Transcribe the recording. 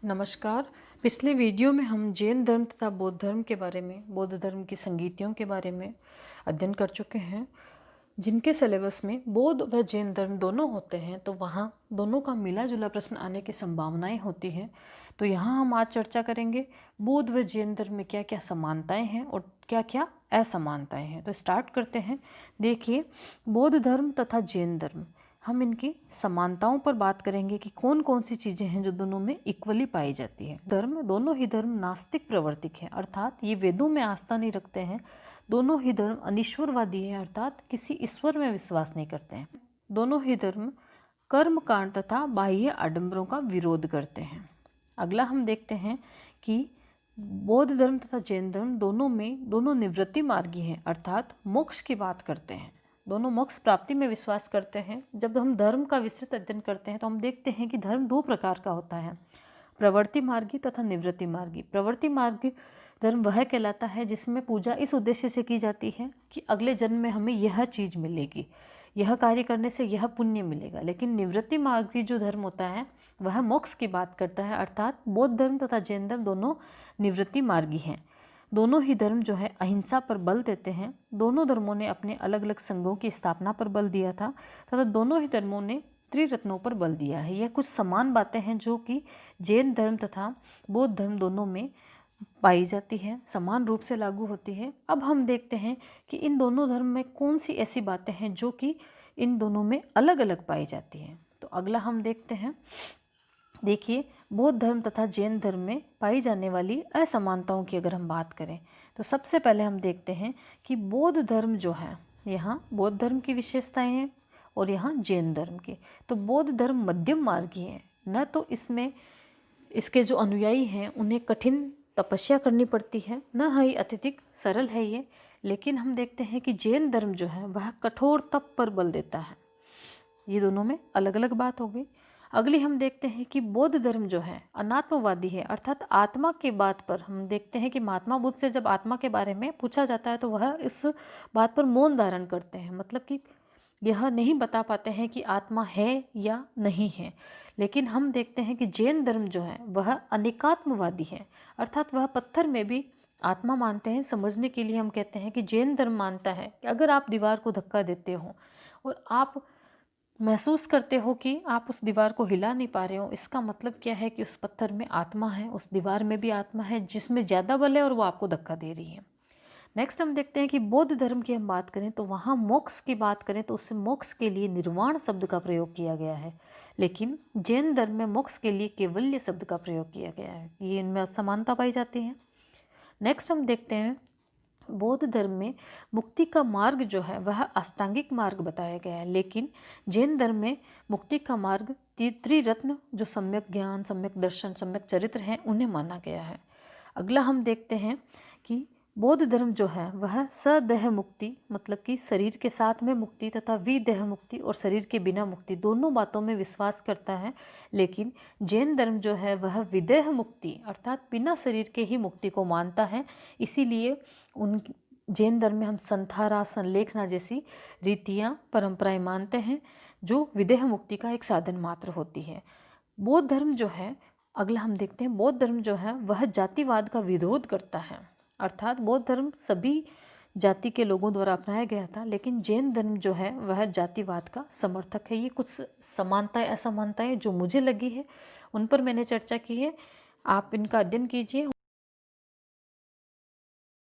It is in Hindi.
नमस्कार। पिछले वीडियो में हम जैन धर्म तथा बौद्ध धर्म के बारे में, बौद्ध धर्म की संगीतियों के बारे में अध्ययन कर चुके हैं। जिनके सिलेबस में बौद्ध व जैन धर्म दोनों होते हैं, तो वहाँ दोनों का मिला जुला प्रश्न आने की संभावनाएं होती हैं। तो यहाँ हम आज चर्चा करेंगे बौद्ध व जैन धर्म में क्या क्या समानताएं हैं और क्या क्या असमानताएं हैं। तो स्टार्ट करते हैं। देखिए, बौद्ध धर्म तथा जैन धर्म, हम इनकी समानताओं पर बात करेंगे कि कौन कौन सी चीज़ें हैं जो दोनों में इक्वली पाई जाती है। दोनों ही धर्म नास्तिक प्रवर्तिक हैं, अर्थात ये वेदों में आस्था नहीं रखते हैं। दोनों ही धर्म अनिश्वरवादी हैं, अर्थात किसी ईश्वर में विश्वास नहीं करते हैं। दोनों ही धर्म कर्म कांड तथा बाह्य आडंबरों का विरोध करते हैं। अगला हम देखते हैं कि बौद्ध धर्म तथा जैन धर्म दोनों निवृत्ति मार्गी हैं, अर्थात मोक्ष की बात करते हैं। दोनों मोक्ष प्राप्ति में विश्वास करते हैं। जब हम धर्म का विस्तृत अध्ययन करते हैं तो हम देखते हैं कि धर्म दो प्रकार का होता है, प्रवृत्ति मार्गी तथा निवृत्ति मार्गी। प्रवृत्ति मार्गी धर्म वह कहलाता है जिसमें पूजा इस उद्देश्य से की जाती है कि अगले जन्म में हमें यह चीज़ मिलेगी, यह कार्य करने से यह पुण्य मिलेगा। लेकिन निवृत्ति मार्गी जो धर्म होता है वह मोक्ष की बात करता है, अर्थात बौद्ध धर्म तथा जैन धर्म दोनों निवृत्ति मार्गी हैं। दोनों ही धर्म जो है अहिंसा पर बल देते हैं। दोनों धर्मों ने अपने अलग अलग संघों की स्थापना पर बल दिया था तथा दोनों ही धर्मों ने त्रिरत्नों पर बल दिया है। यह कुछ समान बातें हैं जो कि जैन धर्म तथा बौद्ध धर्म दोनों में पाई जाती है, समान रूप से लागू होती है। अब हम देखते हैं कि इन दोनों धर्म में कौन सी ऐसी बातें हैं जो कि इन दोनों में अलग अलग पाई जाती हैं। तो अगला हम देखते हैं। देखिए, बौद्ध धर्म तथा जैन धर्म में पाई जाने वाली असमानताओं की अगर हम बात करें तो सबसे पहले हम देखते हैं कि बौद्ध धर्म जो है, यहाँ बौद्ध धर्म की विशेषताएं हैं और यहाँ जैन धर्म की। तो बौद्ध धर्म मध्यम मार्गी है, न तो इसमें इसके जो अनुयायी हैं उन्हें कठिन तपस्या करनी पड़ती है, न ही अत्यधिक सरल है ये। लेकिन हम देखते हैं कि जैन धर्म जो है वह कठोर तप पर बल देता है। ये दोनों में अलग अलग बात हो गई। अगली हम देखते हैं कि बौद्ध धर्म जो है अनात्मवादी है, अर्थात आत्मा की बात पर हम देखते हैं कि महात्मा बुद्ध से जब आत्मा के बारे में पूछा जाता है तो वह इस बात पर मौन धारण करते हैं, मतलब कि यह नहीं बता पाते हैं कि आत्मा है या नहीं है। लेकिन हम देखते हैं कि जैन धर्म जो है वह अनेकात्मवादी है, अर्थात वह पत्थर में भी आत्मा मानते हैं। समझने के लिए हम कहते हैं कि जैन धर्म मानता है कि अगर आप दीवार को धक्का देते हो और आप महसूस करते हो कि आप उस दीवार को हिला नहीं पा रहे हो, इसका मतलब क्या है कि उस पत्थर में आत्मा है, उस दीवार में भी आत्मा है जिसमें ज़्यादा बल है और वो आपको धक्का दे रही है। नेक्स्ट हम देखते हैं कि बौद्ध धर्म की हम बात करें तो वहाँ मोक्ष की बात करें तो उससे मोक्ष के लिए निर्वाण शब्द का प्रयोग किया गया है, लेकिन जैन धर्म में मोक्ष के लिए केवल्य शब्द का प्रयोग किया गया है। ये इनमें असमानता पाई जाती है। नेक्स्ट हम देखते हैं बौद्ध धर्म में मुक्ति का मार्ग जो है वह अष्टांगिक मार्ग बताया गया है, लेकिन जैन धर्म में मुक्ति का मार्ग त्रिरत्न जो सम्यक ज्ञान, सम्यक दर्शन, सम्यक चरित्र हैं उन्हें माना गया है। अगला हम देखते हैं कि बौद्ध धर्म जो है वह सदेह मुक्ति, मतलब कि शरीर के साथ में मुक्ति तथा विदेह मुक्ति और शरीर के बिना मुक्ति दोनों बातों में विश्वास करता है। लेकिन जैन धर्म जो है वह विदेह मुक्ति अर्थात बिना शरीर के ही मुक्ति को मानता है। इसीलिए उन जैन धर्म में हम संथारा, संलेखना जैसी रीतियाँ, परंपराएं मानते हैं जो विदेह मुक्ति का एक साधन मात्र होती है। बौद्ध धर्म जो है, अगला हम देखते हैं, बौद्ध धर्म जो है वह जातिवाद का विरोध करता है, अर्थात बौद्ध धर्म सभी जाति के लोगों द्वारा अपनाया गया था, लेकिन जैन धर्म जो है वह जातिवाद का समर्थक है। ये कुछ समानताएं असमानताएं जो मुझे लगी है उन पर मैंने चर्चा की है, आप इनका अध्ययन कीजिए।